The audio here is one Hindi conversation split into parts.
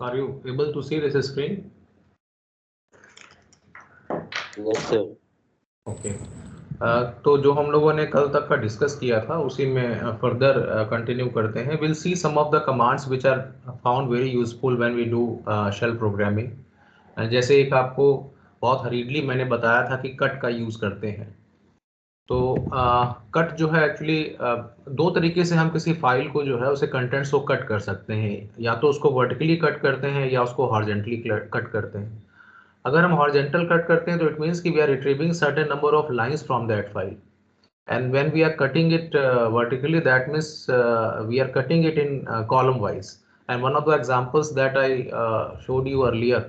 Are you able to see this screen? Yes, sir. Okay. तो जो हम लोगों ने कल तक का डिस्कस किया था उसी में फर्दर कंटिन्यू करते हैं। Will see some of the commands which are found very useful when we do shell programming. जैसे एक आपको बहुत हरीडली मैंने बताया था कि कट का यूज़ करते हैं। तो कट जो है एक्चुअली दो तरीके से हम किसी फाइल को जो है उसे कंटेंट्स को कट कर सकते हैं। या तो उसको वर्टिकली कट करते हैं या उसको हॉरिजॉन्टली कट करते हैं। अगर हम हॉरिजॉन्टल कट करते हैं तो इट मीन्स कि we are retrieving certain number of lines from that file, and when we are cutting it vertically, that means we are cutting it in column wise. And one of the examples that I showed you earlier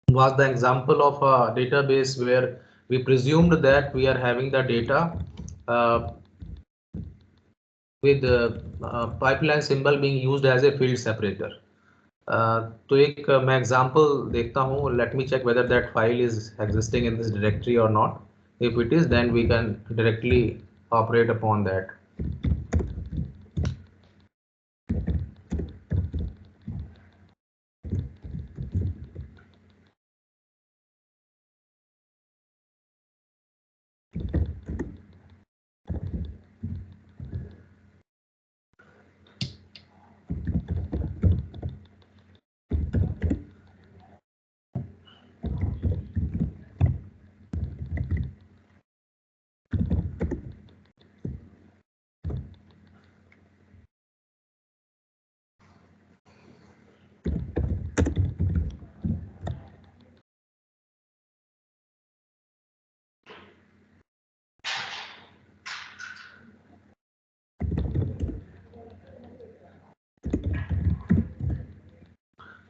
was the example of a database where we presumed that we are having the data uh, with pipeline symbol being used as a field separator. तो एक मैं एग्जांपल देखता हूँ. Let me check whether that file is existing in this directory और not. If it is then we can directly operate upon that.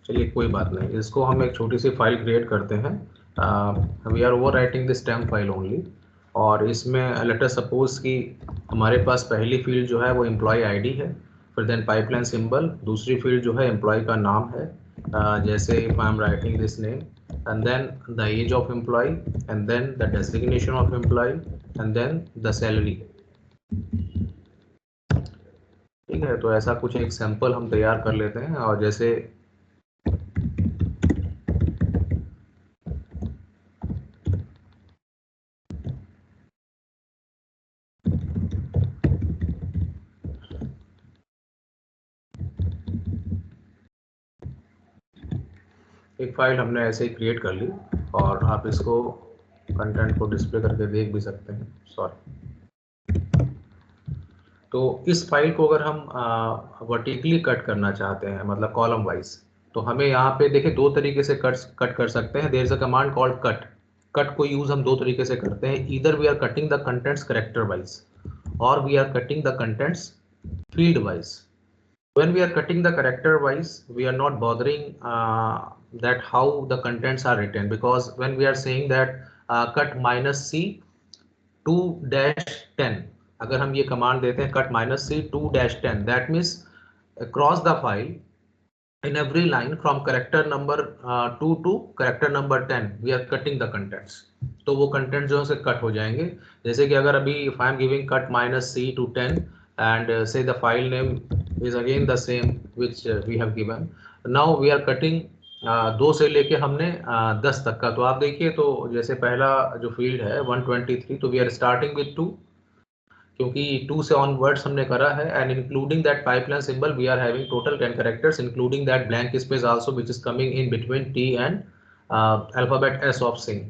चलिए कोई बात नहीं, इसको हम एक छोटी सी फाइल क्रिएट करते हैं. We are overwriting this temp file only. और इसमें लेट अस सपोज कि हमारे पास पहली फील्ड जो है वो एम्प्लॉय आईडी है, फिर देन पाइपलाइन सिंबल. दूसरी फील्ड जो है एम्प्लॉय का नाम है, जैसे if I am writing this name and then the age of employee and then the designation of employee and then the salary. ठीक है, तो ऐसा कुछ एक सैंपल हम तैयार कर लेते हैं. और जैसे एक फाइल हमने ऐसे ही क्रिएट कर ली और आप इसको कंटेंट को डिस्प्ले करके देख भी सकते हैं. सॉरी. तो इस फाइल को अगर हम वर्टिकली कट करना चाहते हैं, मतलब कॉलम वाइज, तो हमें यहाँ पे देखिए दो तरीके से कट कर सकते हैं. There is a command called cut. Cut को यूज हम दो तरीके से करते हैं. Either we are cutting the contents character wise और we are cutting the contents field wise. When we are cutting the character wise, we are not bothering that how the contents are written, because when we are saying that cut minus c 2-10, अगर हम ये कमांड देते हैं cut minus c 2-10, that means across the file in every line from character number 2 to character number 10 we are cutting the contents. तो वो कंटेंट जो है उसे कट हो जाएंगे. जैसे कि अगर अभी if I am giving cut minus c to 10 and say the file name is again the same which we have given. Now we are cutting 2 से लेके हमने 10 तक का. तो आप देखिए, तो जैसे पहला जो फील्ड है 123, तो वी आर स्टार्टिंग विथ 2, क्योंकि 2 से ऑनवर्ड्स हमने करा है. And including that pipeline symbol we are having total 10 characters including that blank space also which is coming in between T and alphabet S of sing.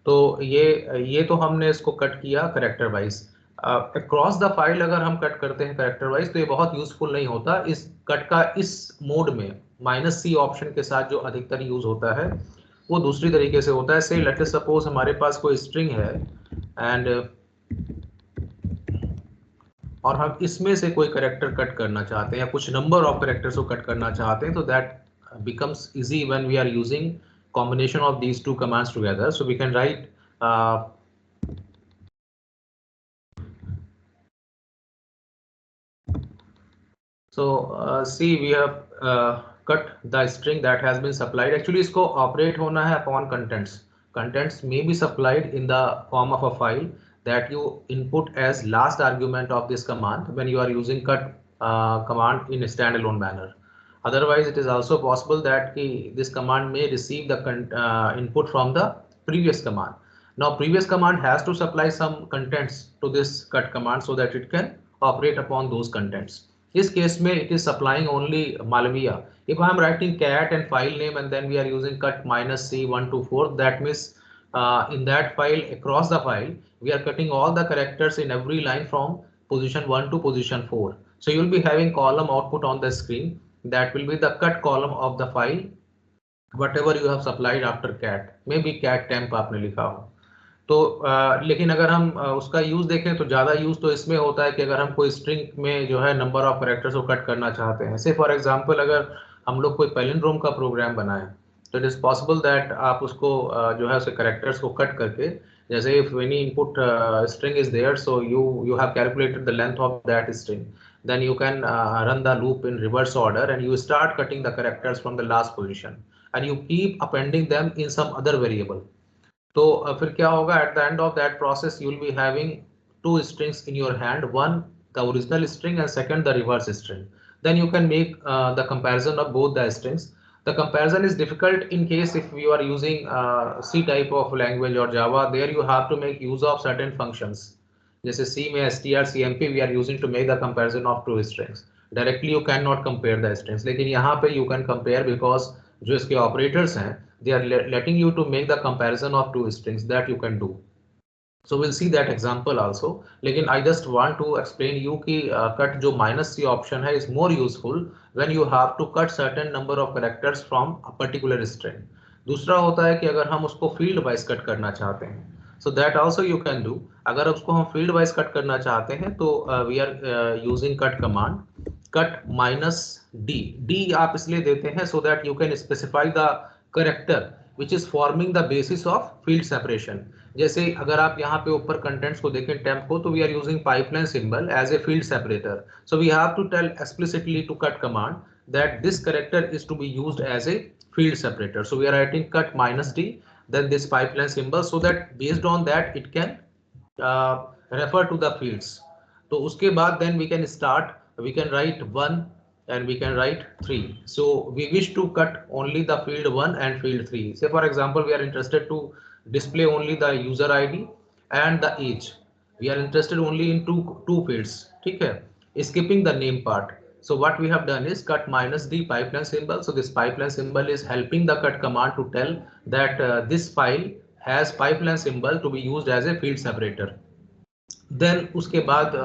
तो ये तो हमने इसको कट किया character wise. Across the file अगर हम कट करते हैं कैरेक्टर वाइज तो ये बहुत यूजफुल नहीं होता. इस कट का इस मोड में माइनस सी ऑप्शन के साथ जो अधिकतर यूज होता है वो दूसरी तरीके से होता है. से लेट अस सपोज हमारे पास कोई स्ट्रिंग है एंड और हम इसमें से कोई करेक्टर कट करना चाहते हैं या कुछ नंबर ऑफ करेक्टर्स को कट करना चाहते हैं, तो that becomes easy when we are using combination of these two commands together. So we can write see, we have cut the string that has been supplied. Actually इसको operate होना है upon contents. Contents may be supplied in the form of a file that you input as last argument of this command when you are using cut command in a standalone manner. Otherwise, it is also possible that this command may receive the input from the previous command. Now, previous command has to supply some contents to this cut command so that it can operate upon those contents. This case may it is supplying only Malvia. If I am writing cat and file name and then we are using cut -C124, that means in that file, across the file, we are cutting all the characters in every line from position 1 to position 4. So you will be having column output on the screen. That will be the cut column of the file, whatever you have supplied after cat. Maybe cat temp आपने लिखा हो. तो लेकिन अगर हम उसका यूज देखें तो ज्यादा यूज तो इसमें होता है कि अगर हम कोई स्ट्रिंग में जो है नंबर ऑफ कैरेक्टर्स को कट करना चाहते हैं. से फॉर एग्जांपल अगर हम लोग कोई पैलिंड्रोम का प्रोग्राम बनाएं तो इट इज पॉसिबल दैट आप उसको जो है उसके कैरेक्टर्स को कट करके, जैसे if any input string is there, so you have calculated the length of that string, then you can run the loop in reverse order and you start cutting the characters from the last position and you keep appending them in some other variable. तो फिर क्या होगा, at the end of that process you will be having two strings in your hand, one the original string and second the reverse string. Then you can make the comparison of both the strings. The comparison is difficult in case if you are using C type of language or Java. There you have to make use of certain functions. जैसे C में strcmp we are using to make the comparison of two strings. Directly you cannot compare the strings, लेकिन यहाँ पे you can compare because जो इसके operators हैं they are letting you to make the comparison of two strings that you can do. So we'll see that example also. लेकिन I just want to explain you कि cut जो -C option है is more useful when you have to cut certain number of characters from a particular string. दूसरा होता है कि अगर हम उसको field wise cut करना चाहते हैं, so that also you can do. अगर उसको हम field wise cut करना चाहते हैं तो we are using cut command, cut -D. D आप इसलिए देते हैं so that you can specify the character which is forming the basis of field separation. जैसे अगर आप यहाँ पे ऊपर कंटेंट्स को देखें टेम्प को, तो we are using pipeline symbol as a field separator. So we have to tell explicitly to cut command that this character is to be used as a field separator. So we are writing cut -D then this pipeline symbol so that based on that it can refer to the fields. तो उसके बाद then we can start, we can write 1 and we can write 3. So we wish to cut only the field 1 and field 3. Say for example we are interested to display only the user ID and the age. We are interested only in two fields. ठीक है, skipping the name part. So what we have done is cut -D pipeline symbol. So this pipeline symbol is helping the cut command to tell that this file has pipeline symbol to be used as a field separator. Then उसके बाद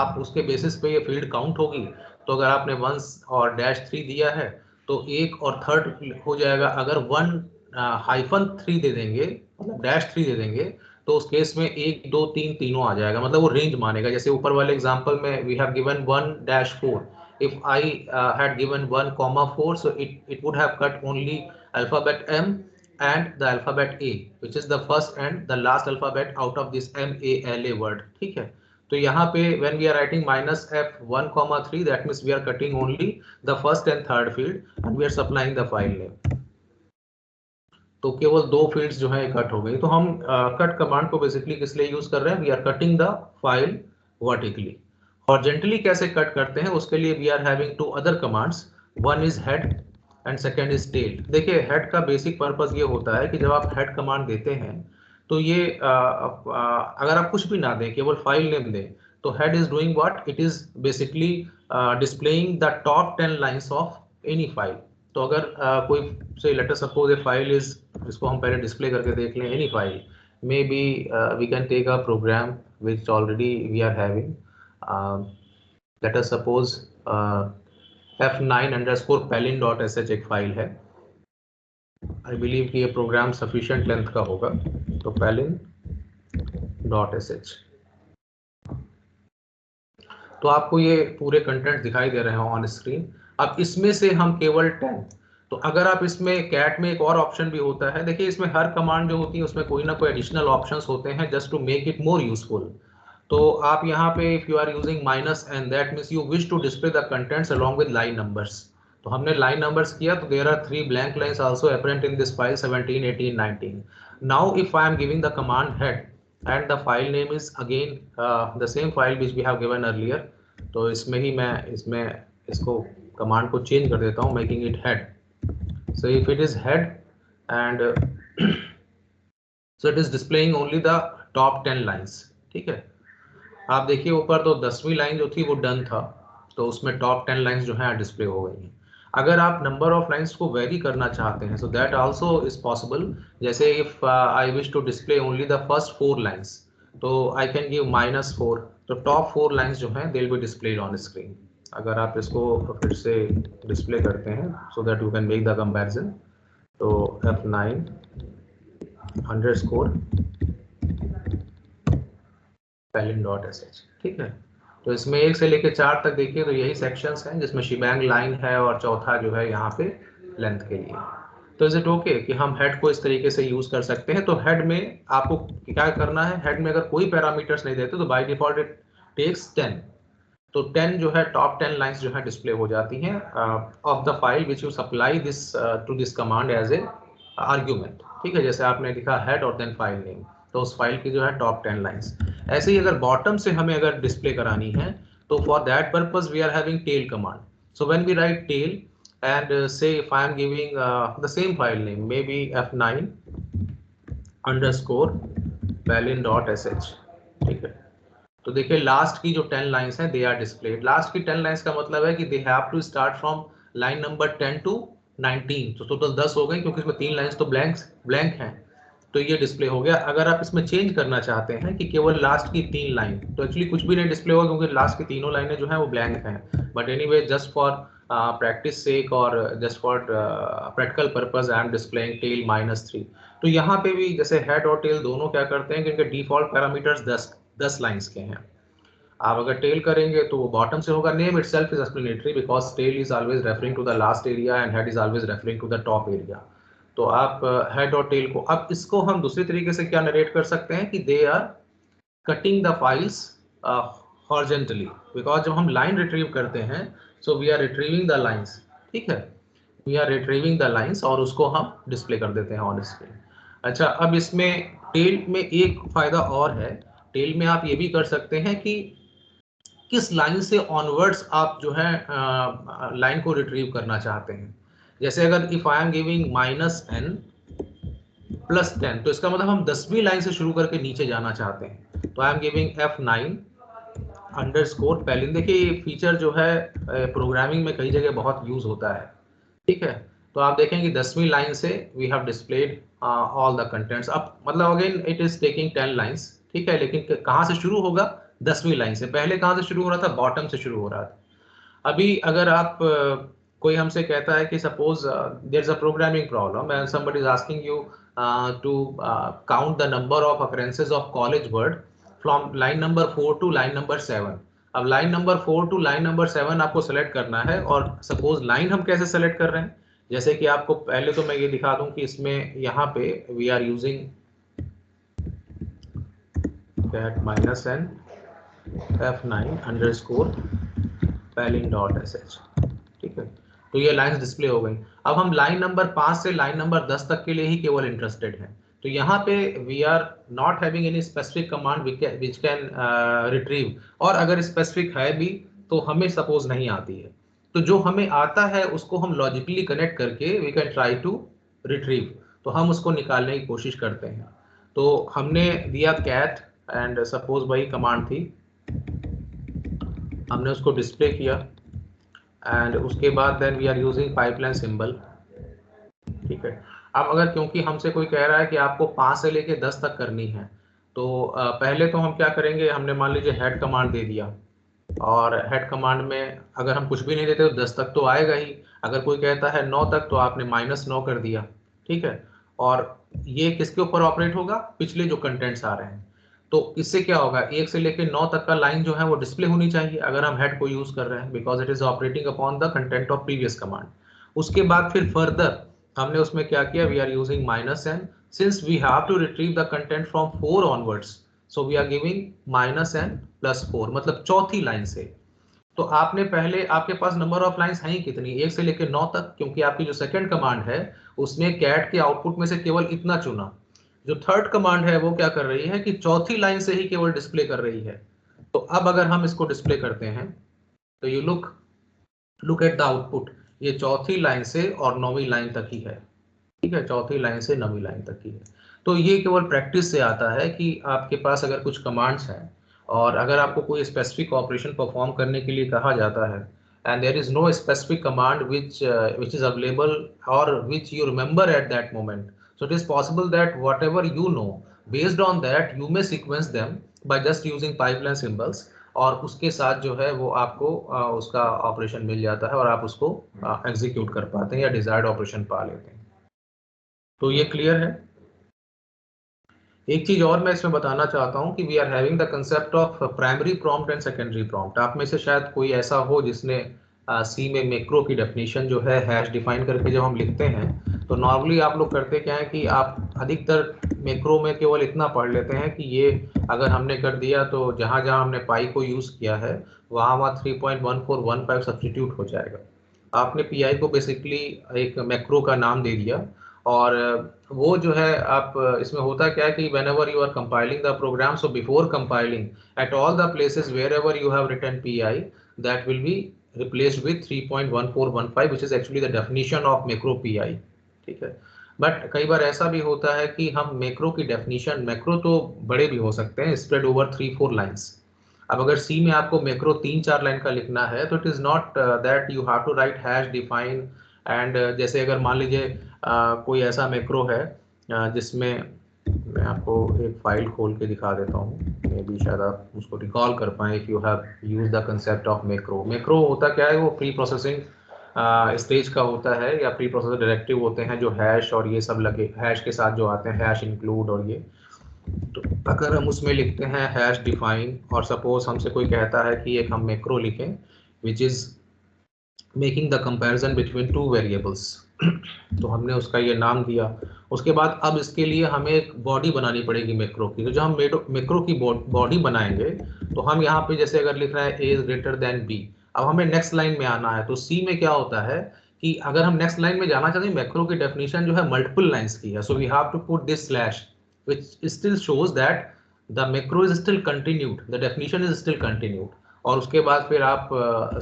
आप उसके बेसिस पे ये फील्ड काउंट होगी. तो अगर आपने 1 और -3 दिया है तो 1 और 3 हो जाएगा. अगर 1-3 दे देंगे, मतलब -3 दे देंगे, तो उस केस में 1 2 3 तीनों आ जाएगा, मतलब वो रेंज मानेगा. जैसे ऊपर वाले एग्जांपल में we have given 1-4. if I had given 1,4, so it would have cut only alphabet M and the alphabet A, which is the first and the last alphabet out of this MALA word. ठीक है, तो यहाँ पे when we are writing -F1,3, that means we are cutting only the first and third field and we are supplying the file name. तो केवल 2 फील्ड्स जो है कट हो गई. तो हम कट कमांड को बेसिकली किस लिए यूज कर रहे हैं? We are cutting the file vertically. Horizontally कैसे कट करते हैं उसके लिए we are having 2 other commands. One is head and second is tail. देखिए हेड का बेसिक पर्पस ये होता है कि जब आप हेड कमांड देते हैं तो ये अगर आप कुछ भी ना दें, केवल फाइल नेम दें, तो head is doing what? It is basically displaying the top 10 lines of any file. तो अगर कोई से let us suppose a file is, इसको हम पहले डिस्प्ले करके देख लें. Any file, may be we can take a program which already we are having. Let us suppose f9_palin.sh एक फाइल है. आई बिलीव कि ये प्रोग्राम सफिशिएंट लेंथ का होगा. तो palin.sh, तो आपको ये पूरे कंटेंट दिखाई दे रहे हैं ऑन स्क्रीन. अब इसमें से हम केवल 10, तो अगर आप इसमें कैट में एक और ऑप्शन भी होता है. देखिए इसमें हर कमांड जो होती है उसमें कोई ना कोई एडिशनल ऑप्शंस होते हैं just to make it more useful. तो आप यहाँ पे if you are using -n, that means you wish to display the contents along with line numbers. तो हमने लाइन नंबर्स किया, तो there are 3 blank lines also apparent in this file 17, 18, 19. Now if I am giving the command head and the file name is again the same file which we have given earlier. तो इसमें ही मैं इसको कमांड को चेंज कर देता हूँ, making it head. So if it is head and so it is displaying only the top 10 lines. ठीक है, आप देखिए ऊपर तो 10वीं लाइन जो थी वो डन था, तो उसमें टॉप 10 लाइंस जो है डिस्प्ले हो गई हैं। अगर आप नंबर ऑफ लाइंस को वेरी करना चाहते हैं, so that also is possible. जैसे if I wish to display only the first 4 lines, तो आई कैन गिव -4, तो टॉप 4 लाइंस जो हैं they will be displayed on screen. अगर आप इसको फिर से डिस्प्ले करते हैं so that you can make the comparison, तो F9 अंडरस्कोर pylon.sh। ठीक है, तो इसमें 1 से लेकर 4 तक देखिए तो यही सेक्शंस हैं जिसमें शिबैंग लाइन है और चौथा जो है यहाँ पे लेंथ के लिए। तो इज इट ओके कि हम हेड को इस तरीके से यूज कर सकते हैं। तो हेड में आपको क्या करना है, हेड में अगर कोई पैरामीटर्स नहीं देते तो बाय डिफॉल्ट इट टेक्स 10, तो 10 जो है टॉप 10 लाइंस जो है डिस्प्ले हो जाती हैं of the file which you supply this to this command as a argument. ठीक है, जैसे आपने लिखा हेड और देन फाइल नेम, तो उस फाइल की जो है टॉप 10 लाइंस। ऐसे ही अगर बॉटम से हमें अगर डिस्प्ले करानी है तो for that purpose we are having tail command. So when we write tail and say if I am giving the same file name, maybe F9 underscore pylon.sh। ठीक है, तो देखिए लास्ट की जो 10 लाइंस हैं दे आर डिस्प्लेड। लास्ट की 10 लाइंस का मतलब है कि they have to start from line number 10 to 19, तो टोटल 10 हो गई क्योंकि इसमें 3 लाइंस तो ब्लैंक हैं, तो ये डिस्प्ले हो गया। अगर आप इसमें चेंज करना चाहते हैं कि केवल लास्ट की 3 लाइन, तो एक्चुअली कुछ भी नहीं डिस्प्ले होगा क्योंकि लास्ट की तीनों लाइनें जो हैं वो ब्लैंक हैं। But anyway just for practice sake और just for practical purpose I am displaying tail -3। तो यहाँ पे भी जैसे हेड और टेल दोनों क्या करते हैं कि इनके डिफॉल्ट पैरामीटर्स 10 लाइंस के हैं। आप अगर टेल करेंगे तो वो बॉटम से होगा। Name itself is explanatory because tail is always referring to the last area and head is always referring to the top area. तो आप हेड और टेल को, अब इसको हम दूसरी तरीके से क्या नरेट कर सकते हैं कि they are cutting the files horizontally, because जब हम लाइन रिट्रीव करते हैं so we are retrieving the lines. ठीक है, we are retrieving the lines और उसको हम डिस्प्ले कर देते हैं ऑन स्क्रीन। अच्छा, अब इसमें टेल में एक फायदा और है। टेल में आप ये भी कर सकते हैं कि किस लाइन से ऑनवर्ड्स आप जो है लाइन को रिट्रीव करना चाहते हैं। जैसे अगर if I am giving -n + 10, तो इसका मतलब हम 10वीं लाइन से शुरू करके नीचे जाना चाहते हैं, तो आई am giving F9 underscore pylon। देखिए ये फीचर जो है प्रोग्रामिंग में कई जगह बहुत यूज होता है। ठीक है, तो आप देखेंगे 10वीं लाइन से we have displayed all the contents. अब मतलब again it is taking 10 lines. ठीक है, लेकिन कहाँ से शुरू होगा, 10वीं लाइन से। पहले कहाँ से शुरू हो रहा था, बॉटम से शुरू हो रहा था। अभी अगर आप कोई हमसे कहता है कि suppose there is a programming problem and somebody is asking you to count the number of occurrences of college word from line number 4 to line number 7। अब line number 4 to line number 7 आपको सेलेक्ट करना है, और सपोज लाइन हम कैसे सेलेक्ट कर रहे हैं, जैसे कि आपको पहले तो मैं ये दिखा दूं कि इसमें यहाँ पे we are using cat -n F9 underscore pylon.sh। ठीक है, तो ये लाइंस डिस्प्ले हो गई। अब हम लाइन नंबर 5 से लाइन नंबर 10 तक के लिए ही केवल इंटरेस्टेड हैं। तो यहाँ पे we are not having any specific command which can retrieve, और अगर स्पेसिफिक है भी तो हमें सपोज नहीं आती है। तो जो हमें आता है उसको हम लॉजिकली कनेक्ट करके we can try to retrieve, तो हम उसको निकालने की कोशिश करते हैं। तो हमने दिया कैट एंड सपोज वही कमांड थी, हमने उसको डिस्प्ले किया एंड उसके बाद then we are using pipeline symbol. ठीक है, अब अगर क्योंकि हमसे कोई कह रहा है कि आपको 5 से लेके 10 तक करनी है, तो पहले तो हम क्या करेंगे, हमने मान लीजिए हेड कमांड दे दिया, और हेड कमांड में अगर हम कुछ भी नहीं देते तो 10 तक तो आएगा ही। अगर कोई कहता है 9 तक तो आपने -9 कर दिया। ठीक है, और ये किसके ऊपर ऑपरेट होगा, पिछले जो कंटेंट्स आ रहे हैं। तो इससे क्या होगा, 1 से लेकर 9 तक का लाइन जो है वो डिस्प्ले होनी चाहिए अगर हम हेड को यूज कर रहे हैं, because it is operating upon the content of previous command. उसके बाद फिर फर्दर हमने उसमें क्या किया, we are using -n since we have to retrieve the content from 4 onwards, so we are giving -n + 4, मतलब चौथी लाइन से। तो आपने पहले, आपके पास नंबर ऑफ लाइंस हैं कितनी, 1 से लेकर 9 तक, क्योंकि आपकी जो सेकंड कमांड है उसने कैट के आउटपुट में से केवल इतना चुना। जो थर्ड कमांड है वो क्या कर रही है कि चौथी लाइन से ही केवल डिस्प्ले कर रही है। तो अब अगर हम इसको डिस्प्ले करते हैं तो you look look at the output, ये चौथी लाइन से और 9वीं लाइन तक ही है, ठीक है, चौथी लाइन से 9वीं लाइन तक ही है। तो ये केवल प्रैक्टिस से आता है कि आपके पास अगर कुछ कमांड्स हैं और अगर आपको कोई स्पेसिफिक ऑपरेशन परफॉर्म करने के लिए कहा जाता है and there is no specific command which is available or which you remember at that moment, so it is possible that whatever you know, based on that you may sequence them by just using pipeline symbols, और उसके साथ जो है वो आपको उसका ऑपरेशन मिल जाता है और आप उसको एग्जीक्यूट कर पाते हैं या डिजायर्ड ऑपरेशन पा लेते हैं। तो ये क्लियर है। एक चीज और मैं इसमें बताना चाहता हूं कि we are having the concept of primary prompt and secondary prompt. आप में से शायद कोई ऐसा हो जिसने सी में मैक्रो की डेफिनेशन जो है हैश डिफाइन करके जब हम लिखते हैं तो नॉर्मली आप लोग करते क्या है कि आप अधिकतर मैक्रो में केवल इतना पढ़ लेते हैं कि ये अगर हमने कर दिया तो जहां जहां हमने पाई को यूज किया है वहां वहां 3.1415 सब्स्टिट्यूट हो जाएगा। आपने पीआई को बेसिकली एक मैक्रो का नाम दे दिया और वो जो है आप इसमें होता क्या है कि whenever you are compiling the program, so before compiling at all the places wherever you have written pi, that will be replaced with 3.1415 which is actually the definition of macro pi, ठीक है। बट कई बार ऐसा भी होता है कि हम मैक्रो की डेफिनेशन, मैक्रो तो बड़े भी हो सकते हैं, स्प्रेड ओवर 3-4 लाइंस। अब अगर सी में आपको मैक्रो 3-4 लाइन का लिखना है तो it is not that you have to write hash define and जैसे अगर मान लीजिए कोई ऐसा मैक्रो है जिसमें मैं आपको एक फाइल खोल के दिखा देता हूँ, मे बी शायद आप उसको रिकॉल कर पाए if you have use the concept of macro. Macro होता क्या है, वो प्री प्रोसेसिंग स्टेज का होता है या प्री प्रोसेसर डायरेक्टिव होते हैं जो हैश और ये सब लगे, हैश के साथ जो आते हैं, हैश इंक्लूड और ये। तो अगर हम उसमें लिखते हैं हैश डिफाइन और सपोज हमसे कोई कहता है कि एक हम मैक्रो लिखें which is making the comparison between two variables, तो हमने उसका ये नाम दिया। उसके बाद अब इसके लिए हमें एक बॉडी बनानी पड़ेगी मैक्रो की। तो जब हम मैक्रो की बॉडी बनाएंगे तो हम यहाँ पे जैसे अगर लिख रहा है ए इज ग्रेटर देन बी, अब हमें नेक्स्ट लाइन में आना है। तो सी में क्या होता है कि अगर हम नेक्स्ट लाइन में जाना चाहते हैं, मैक्रो की डेफिनेशन जो है मल्टीपल लाइंस की है, so we have to put this slash which still shows that the macro is still continued, the definition is still continued। और उसके बाद फिर आप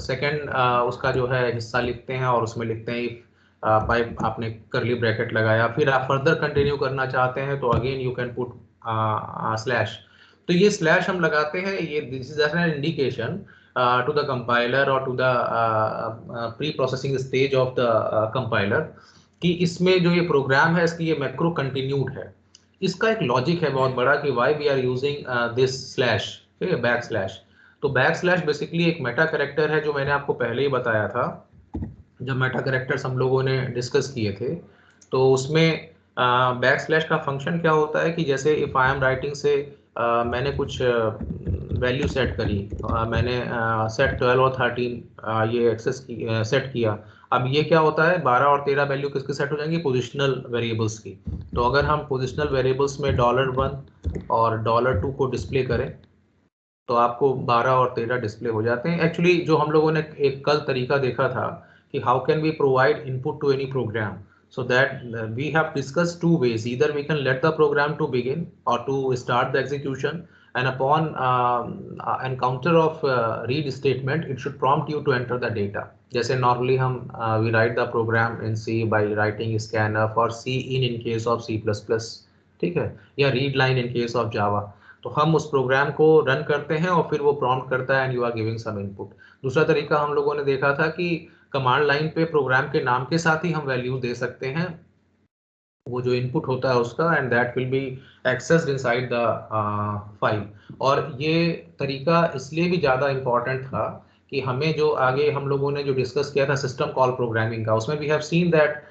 सेकंड उसका जो है हिस्सा लिखते हैं और उसमें लिखते हैं पाइप, आपने करली ब्रैकेट लगाया, फिर आप फर्दर कंटिन्यू करना चाहते हैं तो again you can put slash. तो ये स्लैश हम लगाते हैं, ये this is an indication to the compiler और to the pre processing stage of the compiler कि इसमें जो ये प्रोग्राम है इसकी ये मैक्रो कंटिन्यूड है। इसका एक लॉजिक है बहुत बड़ा कि why we are using this slash, ठीक है, बैक स्लैश। तो बैक स्लैश बेसिकली एक मेटा कैरेक्टर है जो मैंने आपको पहले ही बताया था जब मेटा कैरेक्टर्स हम लोगों ने डिस्कस किए थे। तो उसमें बैक स्लैश का फंक्शन क्या होता है कि जैसे इफ आई एम राइटिंग से मैंने कुछ वैल्यू सेट करी, मैंने सेट 12 और 13 ये एक्सेस की सेट किया। अब ये क्या होता है, 12 और 13 वैल्यू किसके सेट हो जाएंगी, पोजिशनल वेरिएबल्स की। तो अगर हम पोजिशनल वेरिएबल्स में $1 और $2 को डिस्प्ले करें तो आपको 12 और 13 डिस्प्ले हो जाते हैं। एक्चुअली जो हम लोगों ने एक कल तरीका देखा था कि how can we provide input to any program, so that we have discussed two ways, either we can let the program to begin or to start the execution, and upon encounter of read statement it should prompt you to enter the data। जैसे normally हम we write the program in C by writing scanf or in case of C++, ठीक है, या read line in case of Java। तो हम उस प्रोग्राम को रन करते हैं और फिर वो प्रॉम्प्ट करता है and you are giving some input. दूसरा तरीका हम लोगों ने देखा था कि कमांड लाइन पे प्रोग्राम के नाम के साथ ही हम वैल्यूज दे सकते हैं, वो जो इनपुट होता है उसका, and that will B accessed inside the file. और ये तरीका इसलिए भी ज़्यादा इम्पॉर्टेंट था कि हमें जो आगे हम लोगों ने जो डिस्कस किया था सिस्टम कॉल प्रोग्रामिंग का, उसमें we have seen that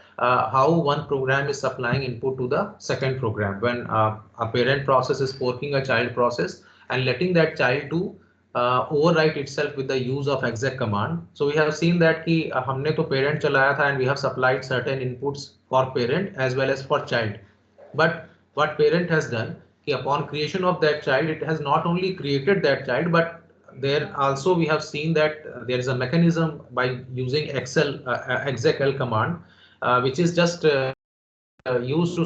how one program is supplying input to the second program when a parent process is forking a child process and letting that child to overwrite itself with the use of exec command। So we have seen that कि हमने तो parent चलाया था and we have supplied certain inputs for parent as well as for child, but what parent has done कि upon creation of that child it has not only created that child but there also we have seen that there is a mechanism by using execl command which is just used to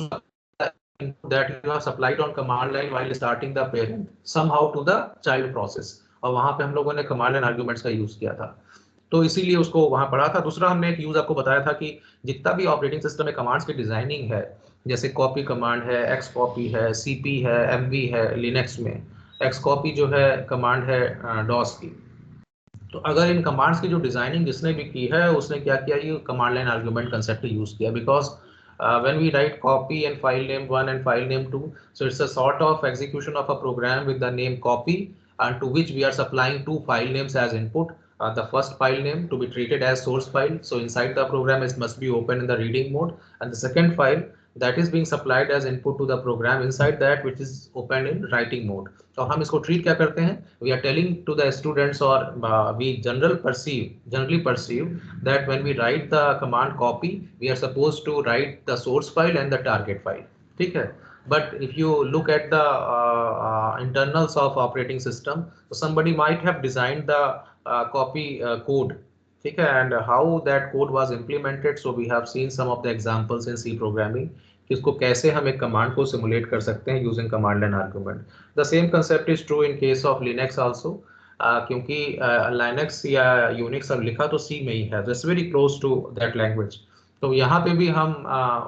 that you have supplied on command line while starting the parent somehow to the child process। और वहां पे हम लोगों ने command line arguments का यूज किया था। तो इसीलिए उसको वहां पढ़ा था। दूसरा हमने एक यूज आपको बताया था कि जितना भी ऑपरेटिंग सिस्टम में कमांड्स की डिजाइनिंग है, जैसे कॉपी कमांड है, एक्स कॉपी है, सीपी है, एमवी है लिनक्स में, एक्स कॉपी जो है कमांड है डॉस की। तो अगर इन कमांड्स की जो डिजाइनिंग जिसने भी की है उसने क्या किया, ये command line argument concept use किया, because when we write copy and file name 1 and file name 2, so it's a sort of execution of a program with the name copy, and to which we are supplying two file names as input. The first file name to be treated as source file, so inside the program it must be open in the reading mode, and the second file that is being supplied as input to the program inside that which is open in writing mode. तो हम इसको ट्रीट क्या करते हैं, we are telling to the students, or we generally perceive that when we write the command copy, we are supposed to write the source file and the target file, ठीक है. But if you look at the internals of operating system, so somebody might have designed the copy code, ठीक है, and how that code was implemented. So we have seen some of the examples in C programming कि इसको कैसे हम एक कमांड को सिमुलेट कर सकते हैं using command line argument. The same concept is true in case of Linux also, क्योंकि लाइनक्स या यूनिक्स अब लिखा तो सी में ही है, it's very close to that language. तो यहाँ पे भी हम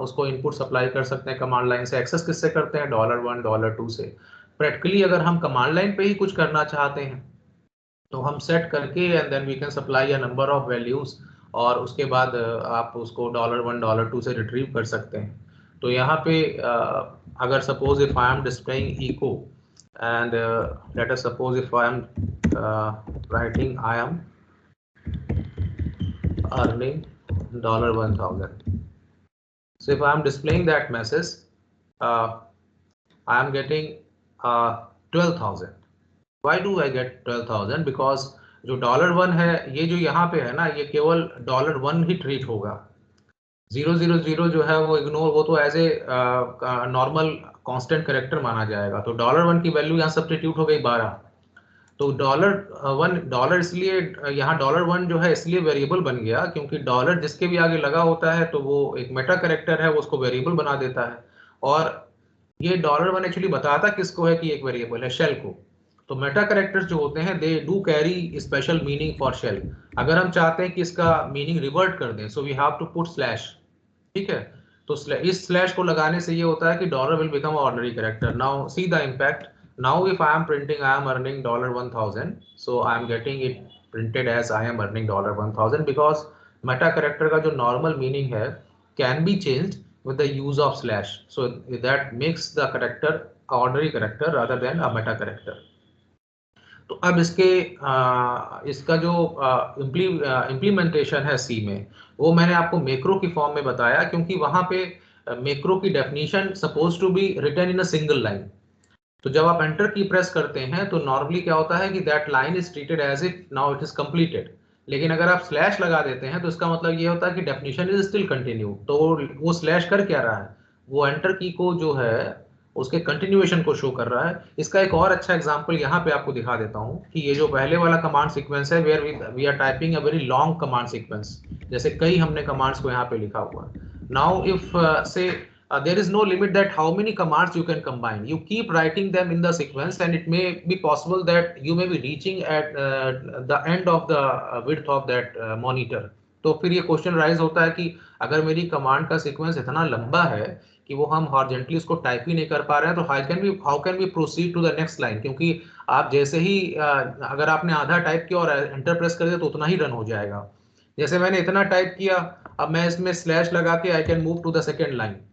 उसको इनपुट सप्लाई कर सकते हैं कमांड लाइन से. एक्सेस किससे करते हैं, $1 $2 से. प्रैक्टिकली अगर हम कमांड लाइन पे ही कुछ करना चाहते हैं तो हम सेट करके and then we can supply a number of values, और उसके बाद आप उसको $1 $2 से रिट्रीव कर सकते हैं. तो यहाँ पे अगर suppose if I am displaying echo and let us suppose if I am writing I am earning $1000, so if I am displaying that message, I am getting 12,000. Why do I get 12,000? Because जो $1 है ये जो यहाँ पे है ना, ये केवल $1 ही ट्रीट होगा. 000 जो है वो इग्नोर, वो तो as a normal constant character माना जाएगा. तो $1 की वैल्यू यहाँ सब्स्टिट्यूट हो गई 12. तो $1 इसलिए यहाँ $1 जो है इसलिए वेरिएबल बन गया क्योंकि डॉलर जिसके भी आगे लगा होता है तो वो एक मेटा कैरेक्टर है, वो उसको वेरिएबल बना देता है. और ये $1 एक्चुअली बताता किसको है कि एक वेरिएबल है, शेल को. तो मेटा कैरेक्टर्स जो होते हैं they do carry special meaning for shell. अगर हम चाहते हैं कि इसका मीनिंग रिवर्ट कर दें, so we have to put slash, ठीक है. तो इस स्लैश को लगाने से ये होता है कि dollar will become ordinary character. Now see the impact. Now if I am printing I am earning $1,000, so I am getting it printed as I am earning $1,000 because meta character का जो normal meaning है can be changed with the use of slash. So that makes the character ordinary character rather than a meta character. तो अब इसका जो इम्प्लीमेंटेशन है सी में, वो मैंने आपको मैक्रो की फॉर्म में बताया क्योंकि वहां पे मैक्रो की definition suppose to be written in a single line. तो जब आप एंटर की प्रेस करते हैं तो नॉर्मली क्या होता है कि that line is treated as if now it is completed. लेकिन अगर आप स्लैश लगा देते हैं तो इसका मतलब ये होता है कि डेफिनेशन इज स्टिल कंटिन्यू. तो वो स्लैश कर क्या रहा है, वो एंटर की को जो है उसके कंटिन्यूएशन को शो कर रहा है. इसका एक और अच्छा एग्जांपल यहाँ पे आपको दिखा देता हूँ कि ये जो पहले वाला कमांड सीक्वेंस है where we are typing a very long command sequence, जैसे कई हमने कमांड्स को यहाँ पे लिखा हुआ. Now if say there is no limit that how many commands you can combine. You keep writing them in the sequence and it may be possible that you may be reaching at the end of the width of that monitor. तो फिर ये क्वेश्चन राइज होता है कि अगर मेरी कमांड का सीक्वेंस इतना लंबा है कि वो हम हॉरिजॉन्टली उसको टाइप ही नहीं कर पा रहे हैं, तो how can we proceed to the next line. क्योंकि आप जैसे ही अगर आपने आधा टाइप किया और एंटर प्रेस कर दिया तो उतना ही रन हो जाएगा. जैसे मैंने इतना टाइप किया, अब मैं इसमें स्लैश लगा के I can move to the second line.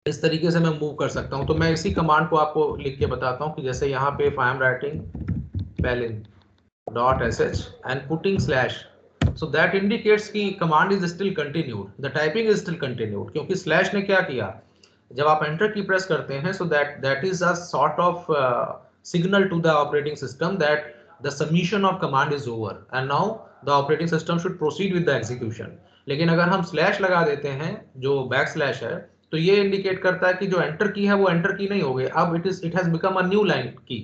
इस तरीके से मैं मूव कर सकता हूं. तो मैं इसी कमांड को आपको लिख के बताता हूं कि जैसे यहाँ पे if I am writing pelin.sh and putting slash, so that indicates कि command is still continued, the typing is still continued. क्योंकि slash ने क्या किया, जब आप enter की प्रेस करते हैं so that is a sort of signal to the operating system that the submission of command is over and now the operating system should proceed with the execution. लेकिन अगर हम स्लैश लगा देते हैं जो बैक स्लैश है तो ये इंडिकेट करता है कि जो एंटर की है वो एंटर की नहीं हो गई, अब it has become a new line की.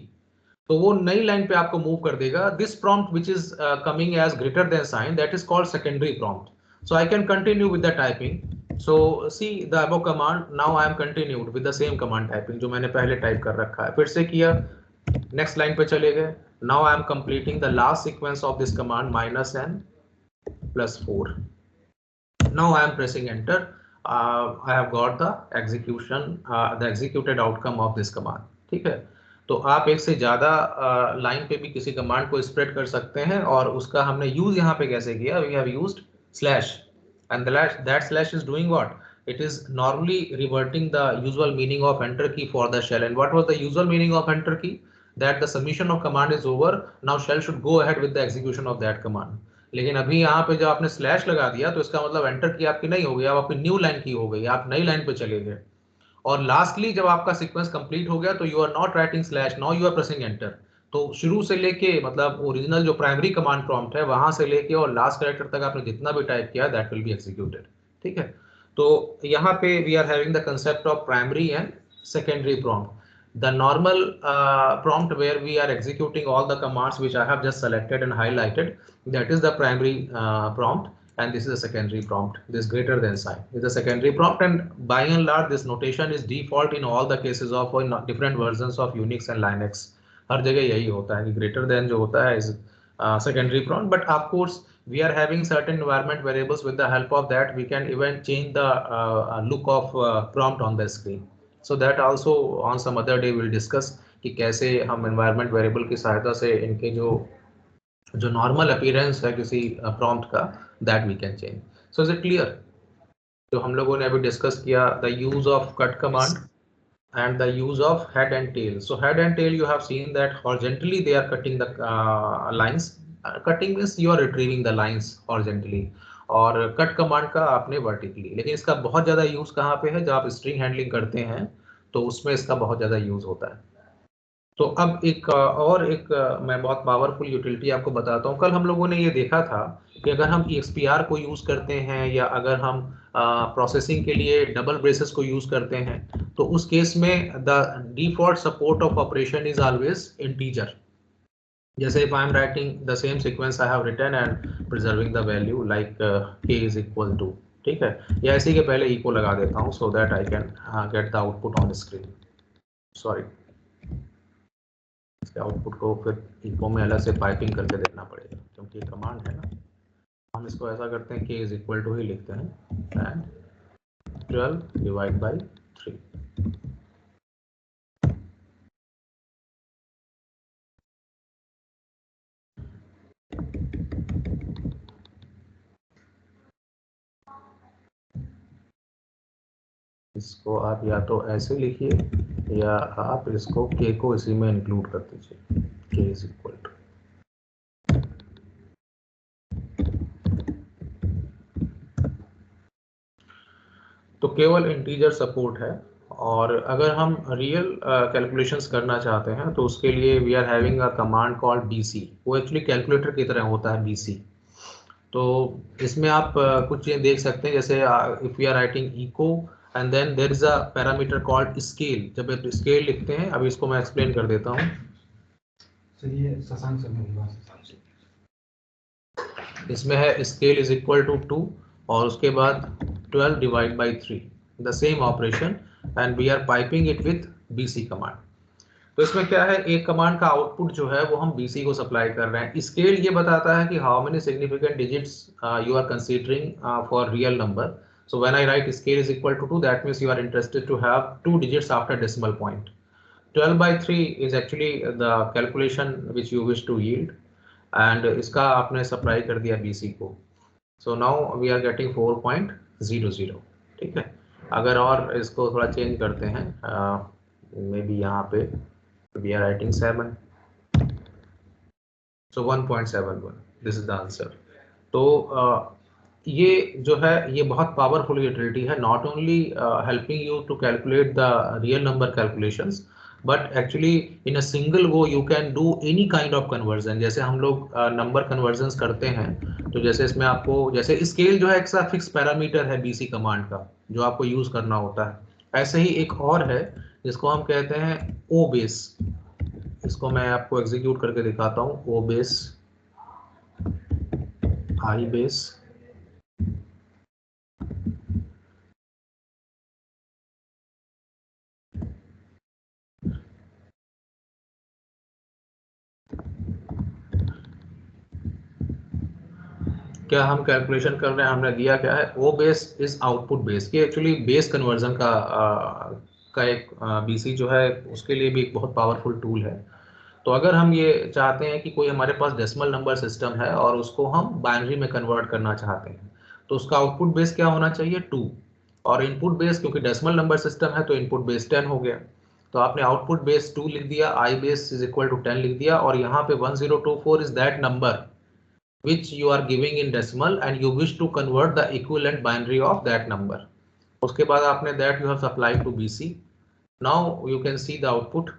तो वो नई लाइन पे आपको मूव कर देगा. This prompt which is coming as greater than sign that is called secondary prompt. So I can continue with the typing. So see the above command, now I am continued with the same command typing जो मैंने पहले टाइप कर रखा है. फिर से किया, नेक्स्ट लाइन पे चले गए. Now I M completing the last sequence of this command -n plus 4. Now I am pressing enter. I have got the executed outcome of this command. ठीक है, तो आप एक से ज्यादा लाइन पे भी किसी कमांड को स्प्रेड कर सकते हैं, और उसका हमने यूज यहाँ पे कैसे किया? We have used slash, and that slash is doing what? It is normally reverting the usual meaning of enter key for the shell. And what was the usual meaning of enter key? That the submission of command is over. Now shell should go ahead with the execution of that command. लेकिन अभी यहाँ पे जो आपने स्लैश लगा दिया, तो इसका मतलब एंटर की आपकी नहीं हो गई, अब आपकी न्यू लाइन की हो गई, आप नई लाइन पे चले गए। और लास्टली जब आपका सीक्वेंस कंप्लीट हो गया, तो you are not writing slash, now you are pressing enter. तो शुरू से लेके मतलब ओरिजिनल जो प्राइमरी कमांड प्रॉम्प्ट है वहां से लेके और लास्ट कैरेक्टर तक आपने जितना भी टाइप किया, दैट विल बी एग्जीक्यूटेड। ठीक है, तो यहाँ पे we are having the concept of primary and secondary prompt. The normal prompt where we are executing all the commands which I have just selected and highlighted, that is the primary prompt, and this is a secondary prompt. This greater than sign is a secondary prompt, and by and large this notation is default in all the cases of different versions of Unix and Linux. हर जगह यही होता है कि greater than जो होता है is secondary prompt, but of course we are having certain environment variables. With the help of that we can even change the look of prompt on the screen. So that also on some other day we'll discuss कि कैसे हम environment variable की सहायता से इनके जो normal appearance है किसी prompt का, that we can change. So is it clear? तो हम लोगों ने अभी discuss किया the use of cut command and the use of head and tail. So head and tail, you have seen that horizontally they are cutting the lines. Cutting means you are retrieving the lines horizontally, और कट कमांड का आपने वर्टिकली। लेकिन इसका बहुत ज्यादा यूज कहाँ पे है? जब आप स्ट्रिंग हैंडलिंग करते हैं तो उसमें इसका बहुत ज्यादा यूज होता है। तो अब एक मैं बहुत पावरफुल यूटिलिटी आपको बताता हूँ। कल हम लोगों ने ये देखा था कि अगर हम EXPR को यूज करते हैं या अगर हम प्रोसेसिंग के लिए डबल ब्रेसेस को यूज करते हैं, तो उस केस में the default support of operation is always integer. जैसे if I am writing the same sequence I have written and preserving the value like k is equal to, ठीक है, या इसी के पहले equal लगा देता हूँ so that I can get the output on screen. Sorry, इसके आउटपुट को फिर echo में अलग से पाइपिंग करके देखना पड़ेगा क्योंकि ये कमांड है ना। हम इसको ऐसा करते हैं k is equal to ही लिखते हैं and 12 divide by 3. इसको आप या तो ऐसे लिखिए या आप इसको k को इसी में इंक्लूड कर दीजिए, k is equal to। तो केवल इंटीजर सपोर्ट है, और अगर हम रियल कैलकुलेशंस करना चाहते हैं तो उसके लिए we are having a command called BC। वो एक्चुअली कैलकुलेटर की तरह होता है BC। तो इसमें आप कुछ चीज़ें देख सकते हैं, जैसे if we are writing echo and then there is a parameter called scale. जब आप स्केल लिखते हैं, अभी इसको मैं एक्सप्लेन कर देता हूँ। इसमें है स्केल इज इक्वल टू 2 और उसके बाद 12 divide by 3, the same operation, and we are piping it with BC command. तो इसमें क्या है, एक कमांड का आउटपुट जो है वो हम BC को सप्लाई कर रहे हैं। स्केल ये बताता है कि how many significant digits you are considering for real number. So when I write scale is equal to 2, that means you are interested to have 2 digits after decimal point. 12 by 3 is actually the calculation which you wish to yield, and इसका आपने सप्लाई कर दिया BC को। So now we are getting 4.00। ठीक है, अगर और इसको थोड़ा चेंज करते हैं, मे बी यहाँ पे we are writing 7, so 1.71, this is the answer। तो ये जो है ये बहुत पावरफुल यूटिलिटी है, not only helping you to calculate the real number calculations, but actually in a single go you can do any kind of conversion. जैसे हम लोग नंबर कन्वर्जन्स करते हैं, तो जैसे इसमें आपको, जैसे स्केल जो है एक सा फिक्स पैरामीटर है BC कमांड का जो आपको यूज करना होता है, ऐसे ही एक और है जिसको हम कहते हैं O बेस। इसको मैं आपको एग्जीक्यूट करके दिखाता हूँ। O बेस, I बेस, क्या हम कैलकुलेशन कर रहे हैं, हमने दिया क्या है, ओ बेस इज आउटपुट बेस। ये एक्चुअली बेस कन्वर्जन का एक बीसी जो है उसके लिए भी एक बहुत पावरफुल टूल है। तो अगर हम ये चाहते हैं कि कोई हमारे पास डेसिमल नंबर सिस्टम है और उसको हम बाइनरी में कन्वर्ट करना चाहते हैं, तो उसका आउटपुट बेस क्या होना चाहिए, 2, और इनपुट बेस, क्योंकि डेसिमल नंबर सिस्टम है तो इनपुट बेस 10 हो गया। तो आपने आउटपुट बेस 2 लिख दिया, आई बेस इज इक्वल टू 10 लिख दिया, और यहाँ पे 1024 is that number which you are giving in decimal and you wish to convert the equivalent binary of that number. उसके बाद आपने that you have supplied to BC. Now you can see the output.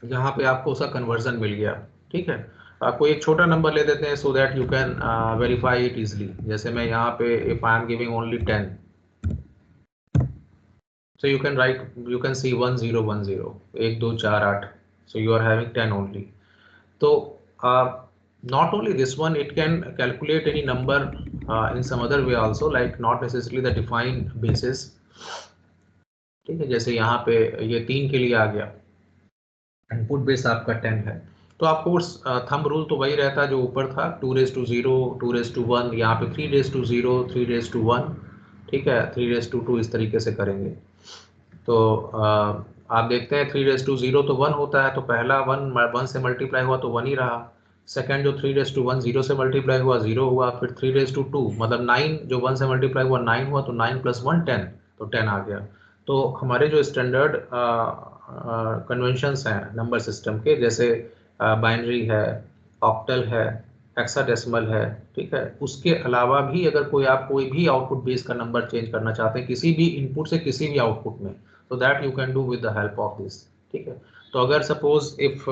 यहाँ पे आपको उसका कन्वर्जन मिल गया। ठीक है, आपको एक छोटा नंबर ले देते हैं so that you can verify it easily. जैसे मैं यहाँ पे if I am giving only 10, so you can write, you can see 1010 1 2 4 8, so you are having 10 only. So not only this one, it can calculate any number in some other way also, like not necessarily the defined basis. ठीक है, जैसे यहाँ पे ये 3 के लिए आ गया, इनपुट बेस आपका 10 है, तो आपको थंब रूल तो वही रहता है जो ऊपर था, 2 रेज टू 0 2 रेज टू 1, यहाँ पे 3 रेज टू 0 3 रेज टू 1, ठीक है, 3 रेज टू 2, इस तरीके से करेंगे। तो आप देखते हैं 3 रेज टू 0 तो 1 होता है, तो पहला 1 से मल्टीप्लाई हुआ तो 1 ही रहा। सेकंड जो 3 रेज टू 1 0 से मल्टीप्लाई हुआ 0 हुआ, फिर 3 रेज टू 2 मतलब 9 जो 1 से मल्टीप्लाई हुआ 9 हुआ, तो 9 प्लस 1 10, तो 10 आ गया। तो हमारे जो स्टैंडर्ड कन्वेंशंस हैं नंबर सिस्टम के, जैसे बाइनरी है, ऑक्टल है, हेक्साडेसिमल है, ठीक है, उसके अलावा भी अगर आप कोई भी आउटपुट बेस का नंबर चेंज करना चाहते हैं किसी भी इनपुट से किसी भी आउटपुट में, तो that you can do with the help of this. ठीक है, तो अगर suppose if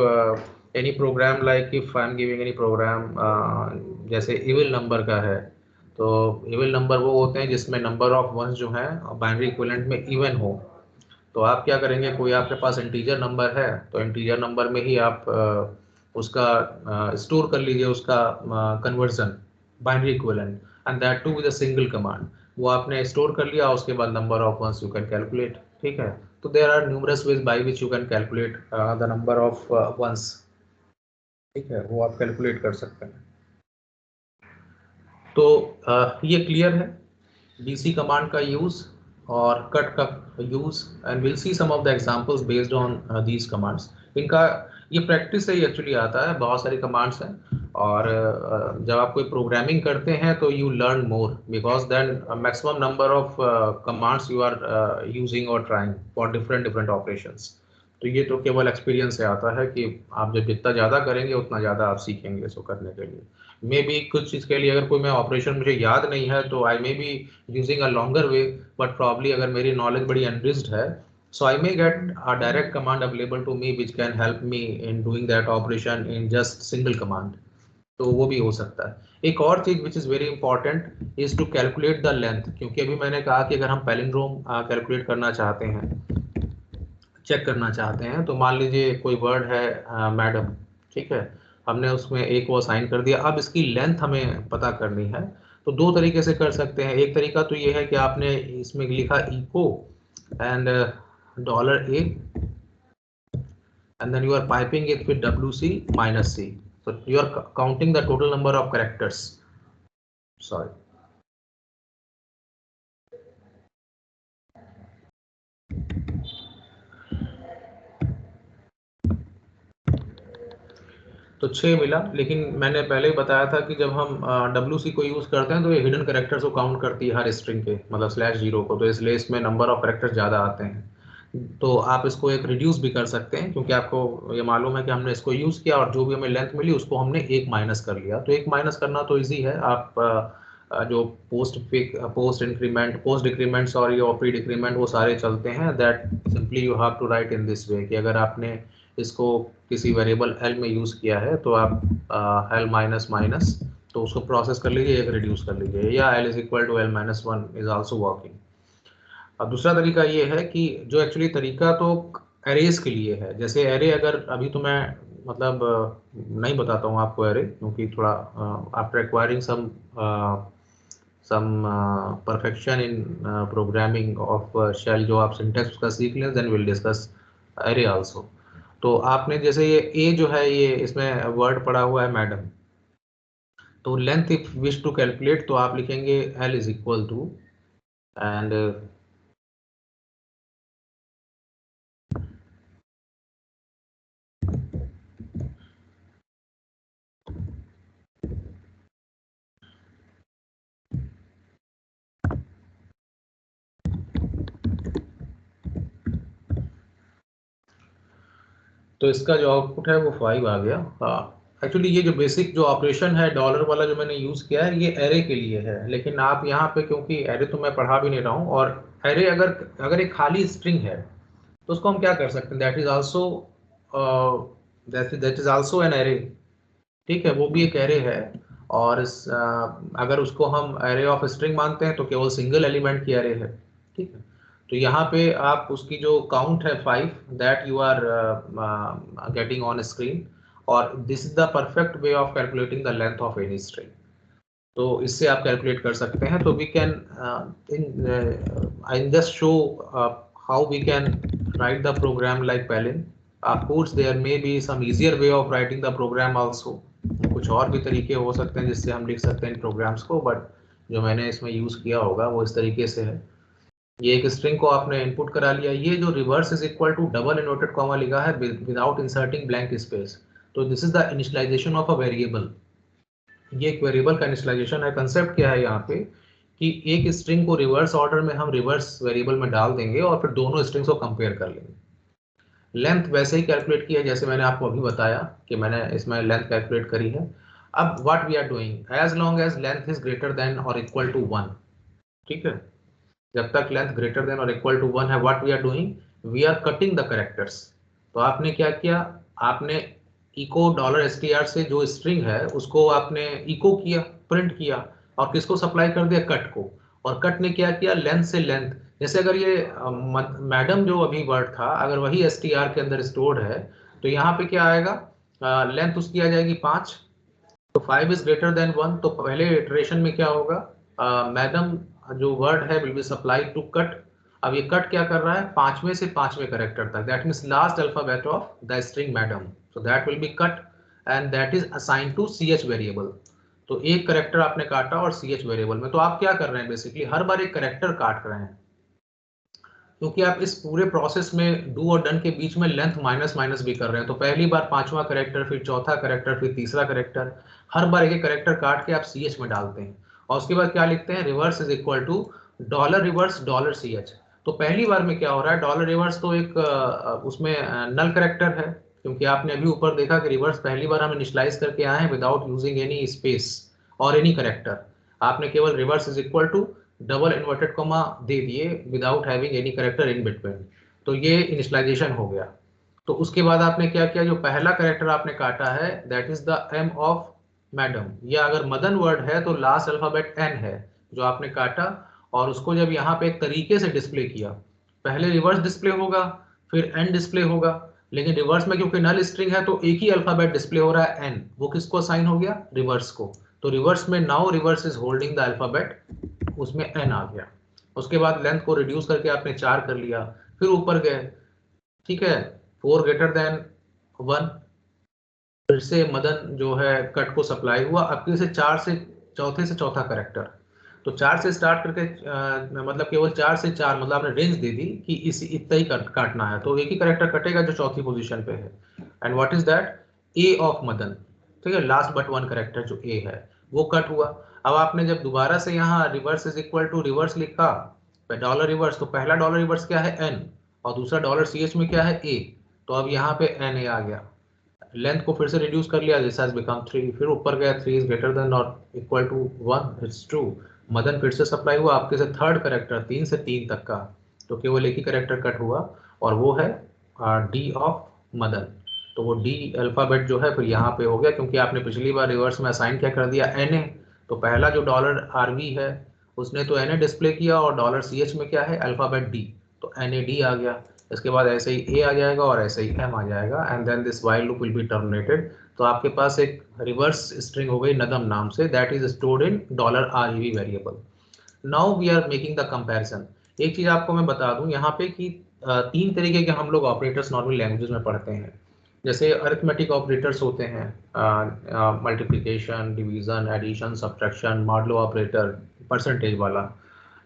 any program, like if I am giving any program, जैसे इविल नंबर का है, तो इविल नंबर वो होते हैं जिसमें नंबर ऑफ वंस जो है बाइनरी इक्विवेलेंट में इवन हो। तो आप क्या करेंगे, कोई आपके पास इंटीजर नंबर है तो इंटीजर नंबर में ही आप उसका स्टोर कर लीजिए उसका conversion binary equivalent, and that too with a single command. वो आपने स्टोर कर लिया, उसके बाद number of ones you can calculate. ठीक है, तो there are numerous ways by which you can calculate the number of ones. ठीक है, वो आप कैलकुलेट कर सकते हैं। तो ये क्लियर है BC कमांड का यूज और कट का use, and will see some of the examples based on these commands. इनका ये प्रैक्टिस से ही एक्चुअली आता है, बहुत सारी कमांड्स हैं, और जब आप कोई प्रोग्रामिंग करते हैं तो you learn more, because then maximum number of commands you are using और ट्राइंग फॉर डिफरेंट ऑपरेशंस। तो ये तो केवल एक्सपीरियंस से आता है कि आप जब जितना ज़्यादा करेंगे उतना ज़्यादा आप सीखेंगे इसको करने के लिए। मे बी कुछ चीज़ के लिए अगर कोई मैं ऑपरेशन मुझे याद नहीं है तो I may be using a longer way, but probably अगर मेरी नॉलेज बड़ी एनरिच्ड है, so I may get a direct command available to me which can help me in doing that operation in just single command. तो वो भी हो सकता है। एक और चीज which is very important is to calculate the length, क्योंकि अभी मैंने कहा कि अगर हम पैलिंड्रोम कैलकुलेट करना चाहते हैं, चेक करना चाहते हैं, तो मान लीजिए कोई वर्ड है मैडम, ठीक है, हमने उसमें एक वो साइन कर दिया, अब इसकी लेंथ हमें पता करनी है। तो दो तरीके से कर सकते हैं। एक तरीका तो ये है कि आपने इसमें लिखा echo and $A and then you are piping it with WC minus C, so you are counting the total number of characters. Sorry, तो 6 मिला, लेकिन मैंने पहले ही बताया था कि जब हम WC को यूज करते हैं तो ये हिडन कैरेक्टर्स को काउंट करती है हर स्ट्रिंग के, मतलब /0 को, तो इसलिए इसमें नंबर ऑफ कैरेक्टर्स ज़्यादा आते हैं। तो आप इसको एक रिड्यूस भी कर सकते हैं, क्योंकि आपको ये मालूम है कि हमने इसको यूज़ किया और जो भी हमें लेंथ मिली उसको हमने 1 माइनस कर लिया। तो 1 माइनस करना तो ईजी है, आप जो post increment, post decrement sorry, और प्री डिक्रीमेंट, वो सारे चलते हैं। That simply you have to write in this way कि अगर आपने इसको किसी वेरिएबल एल में यूज़ किया है तो आप एल माइनस माइनस, तो उसको प्रोसेस कर लीजिए, एक रिड्यूस कर लीजिए, या L is equal to L minus 1 is also working. अब दूसरा तरीका ये है कि जो एक्चुअली तरीका तो एरेज के लिए है, जैसे एरे, अगर अभी तो मैं मतलब नहीं बताता हूँ आपको एरे, क्योंकि थोड़ा after acquiring some perfection in programming of shell, जो आप सिंटेक्स उसका सीख लें, then will discuss array also. तो आपने जैसे ये ए जो है, ये इसमें वर्ड पड़ा हुआ है मैडम, तो length if wish to calculate तो आप लिखेंगे L is equal to and तो इसका जो आउटपुट है वो 5 आ गया। हाँ, एक्चुअली ये जो बेसिक जो ऑपरेशन है डॉलर वाला जो मैंने यूज़ किया है ये एरे के लिए है, लेकिन आप यहाँ पे क्योंकि एरे तो मैं पढ़ा भी नहीं रहा हूँ, और एरे अगर अगर एक खाली स्ट्रिंग है तो उसको हम क्या कर सकते हैं, that is also that is also an array. ठीक है, वो भी एक एरे है। और अगर उसको हम एरे ऑफ स्ट्रिंग मानते हैं तो केवल सिंगल एलिमेंट की एरे है। ठीक है, तो यहाँ पे आप उसकी जो काउंट है 5 that you are getting on screen, और this is the perfect way of calculating the length of any string. तो इससे आप कैलकुलेट कर सकते हैं। तो we can I just show how we can write the program like Palin. Of course there may be some easier way of writing the program also. कुछ और भी तरीके हो सकते हैं जिससे हम लिख सकते हैं इन प्रोग्राम्स को, बट जो मैंने इसमें यूज किया होगा वो इस तरीके से है। ये एक स्ट्रिंग को आपने इनपुट करा लिया, ये जो reverse is equal to double inverted comma लिखा है विदाउट इंसर्टिंग ब्लैंक स्पेस, तो this is the initialization of a variable. ये एक वेरिएबल का इनिशियलाइजेशन है। कंसेप्ट क्या है यहाँ पे कि एक स्ट्रिंग को रिवर्स ऑर्डर में हम रिवर्स वेरिएबल में डाल देंगे और फिर दोनों स्ट्रिंग्स को कंपेयर कर लेंगे। लेंथ वैसे ही कैलकुलेट की है जैसे मैंने आपको अभी बताया कि मैंने इसमें लेंथ कैलकुलेट करी है। अब what we are doing, as long as length is greater than और इक्वल टू 1, ठीक है, जब तक लेंथ ग्रेटर देन और इक्वल टू 1 है, what we are doing, we are cutting the characters. तो आपने क्या किया, आपने इको $str से जो स्ट्रिंग है उसको आपने इको किया, प्रिंट किया, और किसको सप्लाई कर दिया, कट को। और कट ने क्या किया, लेंथ से लेंथ, जैसे अगर ये मैडम जो अभी वर्ड था अगर वही str के अंदर स्टोर्ड है तो यहाँ पे क्या आएगा, लेंथ उसकी आ जाएगी 5। तो 5 इज ग्रेटर देन 1, तो पहले इटरेशन में क्या होगा, मैडम जो वर्ड है will be supplied to cut. अब ये कट क्या कर रहा है, 5वें से 5वें कैरेक्टर तक, that means last alphabet of the string madam, so that will be cut and that is assigned to ch variable. तो एक कैरेक्टर आपने काटा और ch वेरिएबल में, तो आप क्या कर रहे हैं, बेसिकली हर बार एक कैरेक्टर काट रहे हैं, क्योंकि आप इस पूरे प्रोसेस में डू और डन के बीच में लेंथ माइनस माइनस भी कर रहे हैं। तो पहली बार 5वां कैरेक्टर, फिर चौथा कैरेक्टर, फिर तीसरा कैरेक्टर, हर बार एक एक कैरेक्टर काट के आप ch में डालते हैं, और उसके बाद क्या लिखते हैं, reverse is equal to dollar reverse dollar ch। तो पहली बार में क्या हो रहा है, डॉलर रिवर्स तो एक उसमें नल कैरेक्टर है, क्योंकि आपने अभी ऊपर देखा कि रिवर्स पहली बार हम इनिशियलाइज करके आए हैं विदाउट यूजिंग एनी स्पेस और एनी कैरेक्टर। आपने केवल reverse is equal to double inverted comma दे दिए without having any character in between, तो ये इनिशियलाइजेशन हो गया। तो उसके बाद आपने क्या किया, जो पहला कैरेक्टर आपने काटा है that is the m of madam, या अगर मदन वर्ड है तो लास्ट अल्फाबेट n है जो आपने काटा, और उसको जब यहाँ पे एक तरीके से डिस्प्ले किया, पहले रिवर्स डिस्प्ले होगा फिर n डिस्प्ले होगा, लेकिन रिवर्स में क्योंकि नल स्ट्रिंग है तो एक ही अल्फाबेट डिस्प्ले हो रहा है n, वो किसको साइन हो गया, रिवर्स को। तो रिवर्स में now reverse is holding the alphabet, उसमें n आ गया। उसके बाद लेंथ को रिड्यूस करके आपने 4 कर लिया, फिर ऊपर गए, ठीक है, 4 ग्रेटर देन 1, फिर से मदन जो है कट को सप्लाई हुआ, अब फिर से 4 से चौथे से चौथा कैरेक्टर, तो 4 से स्टार्ट करके मतलब केवल 4 से 4, मतलब आपने रेंज दे दी कि इस इतना ही काटना है, तो एक ही कैरेक्टर कटेगा जो चौथी पोजीशन पे है। And what is that, A of Madan, ठीक है, लास्ट बट वन कैरेक्टर जो ए है वो कट हुआ। अब आपने जब दोबारा से यहाँ reverse is equal to reverse लिखा, डॉलर रिवर्स, तो पहला डॉलर रिवर्स क्या है n, और दूसरा डॉलर ch में क्या है a, तो अब यहाँ पे n a आ गया। लेंथ को फिर से रिड्यूस कर लिया, दिस हैज बिकम 3, फिर ऊपर गया 3 इज ग्रेटर देन और equal to 1, it's true. Madam फिर से सप्लाई हुआ, आपके से थर्ड कैरेक्टर 3 से 3 तक का, तो केवल एक ही कैरेक्टर कट हुआ और वो है डी ऑफ मदन। तो वो डी अल्फाबेट जो है फिर यहाँ पे हो गया, क्योंकि आपने पिछली बार रिवर्स में असाइन क्या कर दिया, NA, तो पहला जो डॉलर RV है उसने तो NA डिस्प्ले किया, और डॉलर CH में क्या है, अल्फाबेट D, तो NAD आ गया। इसके बाद ऐसे ही A आ जाएगा और ऐसे ही M आ जाएगा, and then this while loop will be terminated. तो आपके पास एक रिवर्स स्ट्रिंग हो गई नदम नाम से, that is stored in $REV variable. Now we are making the comparison. एक चीज आपको मैं बता दूं यहाँ पे कि 3 तरीके के हम लोग ऑपरेटर्स नॉर्मल लैंग्वेजेस में पढ़ते हैं। जैसे अरिथमेटिक ऑपरेटर्स होते हैं, multiplication, division, addition, subtraction, modulo operator, percentage वाला,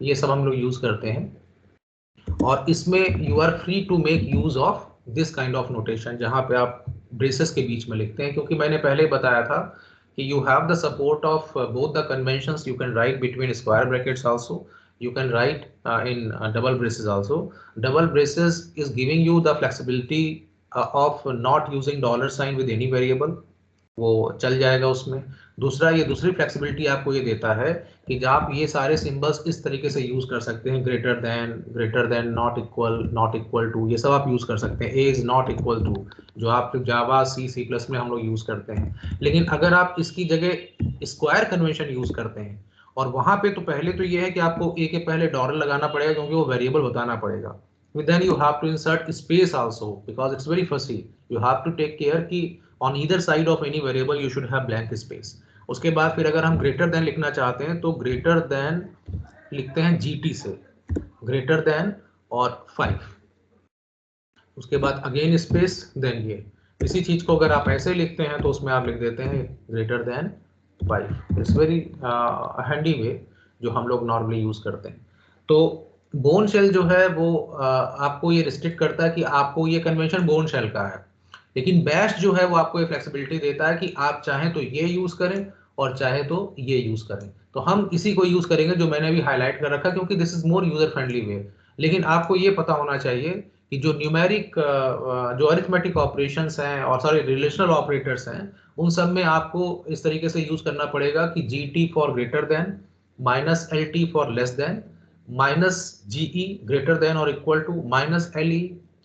ये सब हम लोग यूज़ करते हैं। और इसमें you are free to make use of this kind of notation, जहाँ पे आप ब्रेसेस के बीच में लिखते हैं, क्योंकि मैंने पहले बताया था कि you have the support of both the conventions. You can write between square brackets also. You can write in double braces also. Double braces is giving you the flexibility of not using dollar sign with any variable. वो चल जाएगा उसमें। दूसरा, ये दूसरी फ्लेक्सिबिलिटी आपको ये देता है कि जब आप ये सारे सिंबल्स इस तरीके से यूज कर सकते हैं, greater than, not equal to, ये सब आप यूज कर सकते हैं। A is not equal to, जो आप जावा, सी प्लस में हम लोग यूज करते हैं। लेकिन अगर आप इसकी जगह स्क्वायर कन्वेंशन यूज करते हैं, और वहां पे तो पहले तो ये है कि आपको ए के पहले डॉलर लगाना पड़ेगा, क्योंकि वो वेरिएबल बताना पड़ेगा। then you have to insert space also, because it's very fussy. You have to take care कि on either side of any variable you should have blank space. उसके बाद फिर अगर हम ग्रेटर देन लिखना चाहते हैं तो ग्रेटर देन लिखते हैं GT से, ग्रेटर देन और 5, उसके बाद अगेन स्पेस, देन ये। इसी चीज को अगर आप ऐसे लिखते हैं तो उसमें आप लिख देते हैं greater than 5। It's very handy way जो हम लोग नॉर्मली यूज करते हैं। तो बोन शेल जो है वो आपको ये रिस्ट्रिक्ट करता है कि आपको ये कन्वेंशन बोन शेल का है, लेकिन बैश जो है वो आपको ये फ्लेक्सिबिलिटी देता है कि आप चाहें तो ये यूज करें और चाहे तो ये यूज करें। तो हम इसी को यूज करेंगे जो मैंने अभी हाईलाइट कर रखा, क्योंकि this is more user friendly way. लेकिन आपको ये पता होना चाहिए कि जो न्यूमेरिक, जो अरिथमेटिक ऑपरेशंस हैं और सॉरी रिलेशनल ऑपरेटर्स हैं, उन सब में आपको इस तरीके से यूज करना पड़ेगा कि GT for greater than, minus LT for less than, minus GE greater than और equal to, minus LE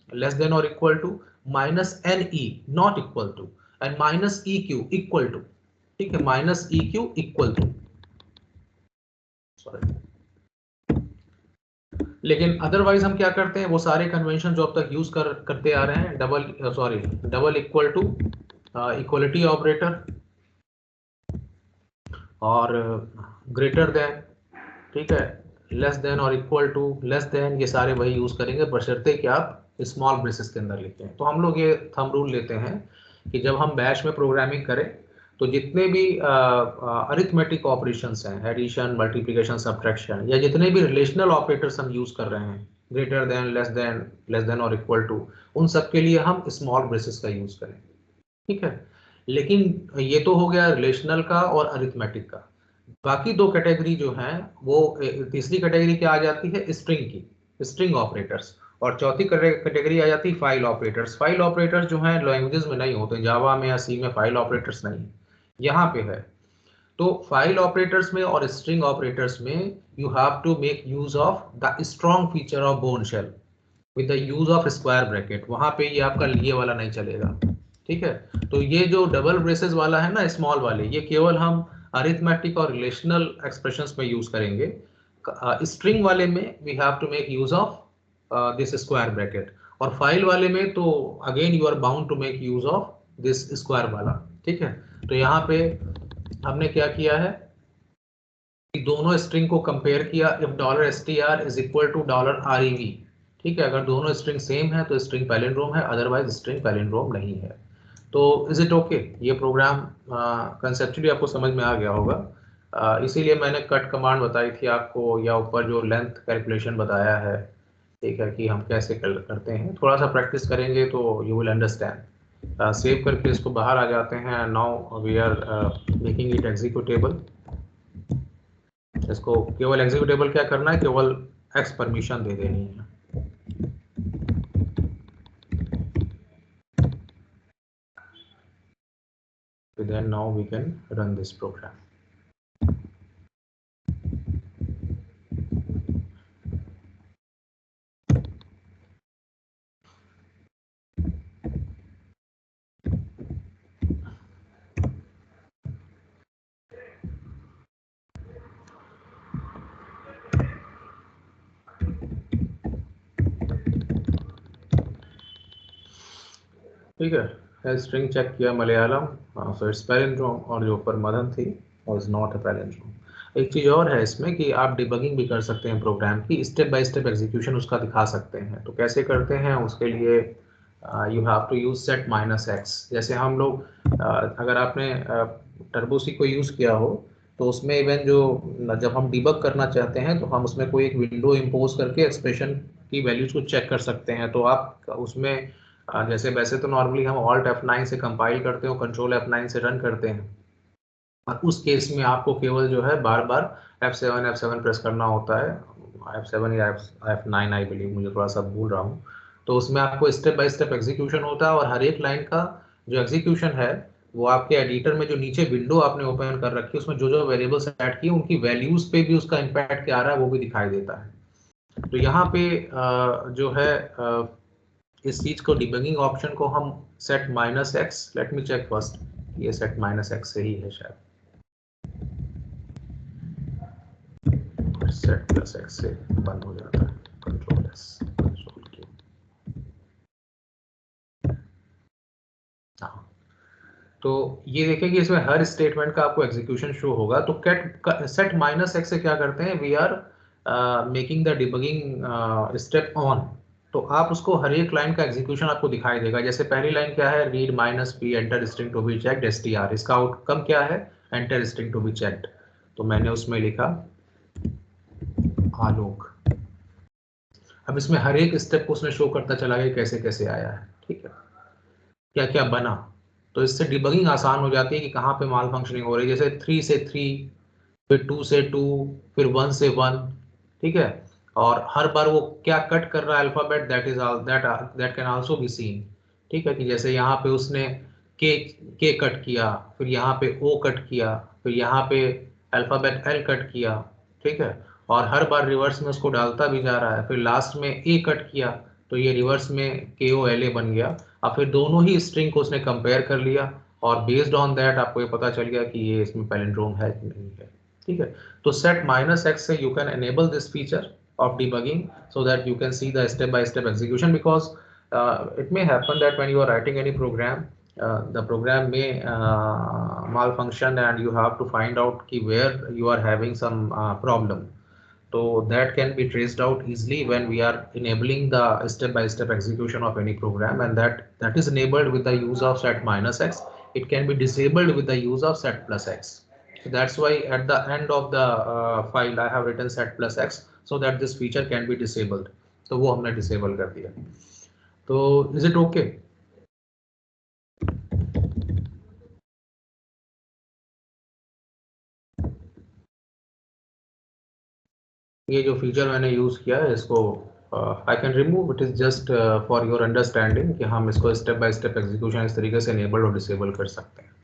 less than और equal to, minus NE not equal to, and minus EQ equal to. ठीक है, minus EQ equal to, sorry. लेकिन अदरवाइज हम क्या करते हैं, वो सारे कन्वेंशन जो अब तक यूज करते आ रहे हैं, double equal to, equality operator और ग्रेटर देन, ठीक है, लेस देन और इक्वल टू, लेस देन, ये सारे वही यूज करेंगे, बशर्ते कि आप स्मॉल ब्रेसेस के अंदर लिखते हैं। तो हम लोग ये थंब रूल लेते हैं कि जब हम बैश में प्रोग्रामिंग करें तो जितने भी अरिथमेटिक ऑपरेशंस हैं, एडिशन, मल्टीप्लिकेशन, सब्ट्रैक्शन, या जितने भी रिलेशनल ऑपरेटर्स हम यूज कर रहे हैं, ग्रेटर देन, लेस देन और इक्वल टू, उन सब के लिए हम स्मॉल ब्रेसेस का यूज करें। ठीक है, लेकिन ये तो हो गया रिलेशनल का और अरिथमेटिक का। बाकी दो कैटेगरी जो हैं वो, तीसरी कैटेगरी क्या आ जाती है, स्ट्रिंग की, स्ट्रिंग ऑपरेटर्स, और चौथी कैटेगरी आ जाती है फाइल ऑपरेटर्स। फाइल ऑपरेटर्स जो हैं लैंग्वेजेस में नहीं होते, जावा में या सी में फाइल ऑपरेटर्स नहीं, यहाँ पे है। तो फाइल ऑपरेटर्स में और स्ट्रिंग ऑपरेटर्स में you have to make use of the strong feature of Bourne shell with the use of square bracket. वहां पे ये आपका ये वाला नहीं चलेगा। ठीक है, तो ये जो डबल ब्रेसेस वाला है ना, स्मॉल वाले, ये केवल हम अरिथमेटिक और रिलेशनल एक्सप्रेशंस में यूज करेंगे। स्ट्रिंग वाले में we have to make use of this square bracket, और फाइल वाले में तो again you are bound to make use of this square वाला। ठीक है, तो यहाँ पे हमने क्या किया है कि दोनों स्ट्रिंग को कंपेयर किया। If $str is equal to $rev, ठीक है, अगर दोनों स्ट्रिंग सेम है तो स्ट्रिंग पैलिंड्रोम है, अदरवाइज स्ट्रिंग पैलिंड्रोम नहीं है। तो इज इट ओके? ये प्रोग्राम कंसेप्चुअली आपको समझ में आ गया होगा। इसीलिए मैंने कट कमांड बताई थी आपको, या ऊपर जो लेंथ कैलकुलेशन बताया है, ठीक है, कि हम कैसे करते हैं। थोड़ा सा प्रैक्टिस करेंगे तो यू विल अंडरस्टैंड। सेव करके इसको बाहर आ जाते हैं। Now we are making it executable. इसको केवल एग्जीक्यूटेबल क्या करना है, केवल एक्स परमिशन दे देनी है। Then now we can run this program. ठीक है, स्ट्रिंग चेक किया मलयालम, सो इट्स पैलिंड्रोम, और जो ऊपर मदन थी और इज नॉट अ पैलिंड्रोम। एक चीज़ और है इसमें कि आप डिबगिंग भी कर सकते हैं प्रोग्राम की, स्टेप बाय स्टेप एग्जीक्यूशन उसका दिखा सकते हैं। तो कैसे करते हैं उसके लिए you have to use set minus x. जैसे हम लोग अगर आपने टर्बो सी को यूज किया हो तो उसमें इवन जो जब हम डिबग करना चाहते हैं तो हम उसमें कोई एक विंडो इम्पोज करके एक्सप्रेशन की वैल्यूज को चेक कर सकते हैं। तो आप उसमें जैसे वैसे तो नॉर्मली हम ऑल्ट F9 से कंपाइल करते हो, कंट्रोल F9 से रन करते हैं, और उस केस में आपको केवल जो है बार बार F7 प्रेस करना होता है, F7 या F9 आई बिलीव, मुझे थोड़ा सा भूल रहा हूँ। तो उसमें आपको स्टेप बाय स्टेप एग्जीक्यूशन होता है और हर एक लाइन का जो एग्जीक्यूशन है वो आपके एडिटर में जो नीचे विंडो आपने ओपन कर रखी है उसमें जो जो वेरिएबल्स ऐड किए उनकी वैल्यूज पे भी उसका इम्पैक्ट क्या आ रहा है वो भी दिखाई देता है। तो यहाँ पे जो है इस चीज को डिबगिंग ऑप्शन को हम set minus x, let me check first, ये सेट माइनस एक्स से ही है शायद, सेट प्लस एक्स से बंद हो जाता है, कंट्रोल एस, कंट्रोल के। हाँ, तो ये देखिए कि इसमें हर स्टेटमेंट का आपको एग्जीक्यूशन शो होगा। तो सेट माइनस एक्स से क्या करते हैं, we are making the debugging step on. तो आप उसको हर एक लाइन का एग्जीक्यूशन आपको दिखाई देगा। जैसे पहली लाइन क्या है, read minus P enter string to be checked str, इसका आउटकम क्या है, enter string to be checked. तो मैंने उसमें लिखा आलोक। अब इसमें हर एक स्टेप को उसने शो करता चला गया कैसे कैसे आया है, ठीक है, क्या क्या बना। तो इससे डिबगिंग आसान हो जाती है कि कहाँ पे माल फंक्शनिंग हो रही है। जैसे 3 से 3, फिर 2 से 2, फिर 1 से 1, ठीक है। और हर बार वो क्या कट कर रहा है alphabet, that can also be seen, ठीक है। कि जैसे यहाँ पे उसने के कट किया, फिर यहाँ पे ओ कट किया, फिर यहाँ पे अल्फाबेट एल कट किया, ठीक है। और हर बार रिवर्स में उसको डालता भी जा रहा है, फिर लास्ट में ए कट किया तो ये रिवर्स में के ओ एल ए बन गया। अब फिर दोनों ही स्ट्रिंग को उसने कंपेयर कर लिया और बेस्ड ऑन दैट आपको ये पता चल गया कि ये इसमें पैलिंड्रोम है कि नहीं है, ठीक है। तो सेट माइनस एक्स से you can enable this feature of debugging so that you can see the step-by-step execution, because it may happen that when you are writing any program, the program may malfunction and you have to find out ki where you are having some problem. So that can be traced out easily when we are enabling the step-by-step execution of any program, and that is enabled with the use of set minus x. It can be disabled with the use of set plus x. So that's why at the end of the file I have written set plus x so that this feature can be disabled. तो वो हमने disable कर दिया। तो is it okay? ये जो फीचर मैंने यूज किया है इसको I can remove, it is just for your understanding कि हम इसको स्टेप बाय स्टेप एग्जीक्यूशन इस तरीके से एनेबल और डिसेबल कर सकते हैं।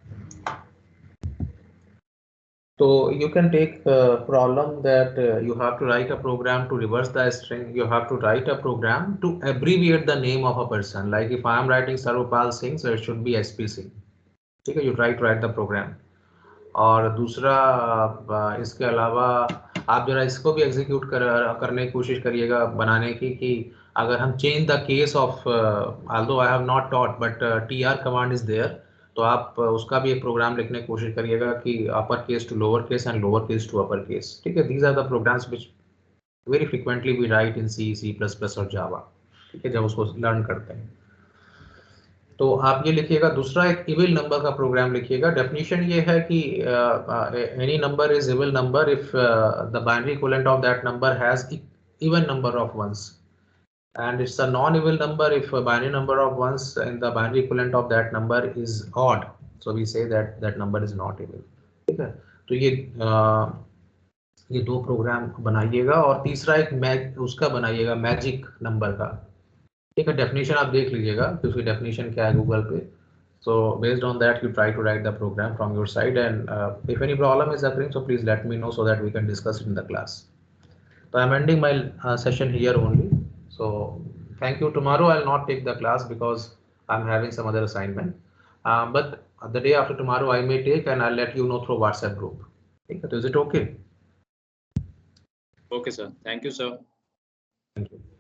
So you can take a problem that you have to write a program to reverse the string. You have to write a program to abbreviate the name of a person. Like if I am writing Sarvapal Singh, so it should be SP Singh. ठीक है, you try to write the program. और दूसरा इसके अलावा आप जरा इसको भी एग्जीक्यूट करने की कोशिश करिएगा बनाने की, कि अगर हम change the case of, although I have not taught but TR command is there, तो आप उसका भी एक प्रोग्राम लिखने की कोशिश करिएगा कि upper case to lower case and lower case to upper case, ठीक है। These are the programs which very frequently we write in C++ और जावा, ठीक है, जब उसको लर्न करते हैं। तो आप ये लिखिएगा। दूसरा एक इविल नंबर का प्रोग्राम लिखिएगा। डेफिनेशन ये है कि any number is evil number if the binary equivalent of that number has even number of ones, and it's a non-evil number if a binary number of ones and the binary equivalent of that number is odd, so we say that that number is not evil, ठीक है। तो ये दो प्रोग्राम बनाइएगा। और तीसरा एक उसका बनाइएगा मैजिक नंबर का, ठीक है। डेफिनेशन आप देख लीजिएगा कि उसकी डेफिनेशन क्या है गूगल पे। So based on that you try to write the program from your side, and if any problem is occurring, so please let me know so that we can discuss it in the class. So I'm ending my session here only. So thank you. Tomorrow I'll not take the class because I'm having some other assignment. But the day after tomorrow I may take, and I'll let you know through WhatsApp group. Okay, is it okay? Okay, sir. Thank you, sir. Thank you.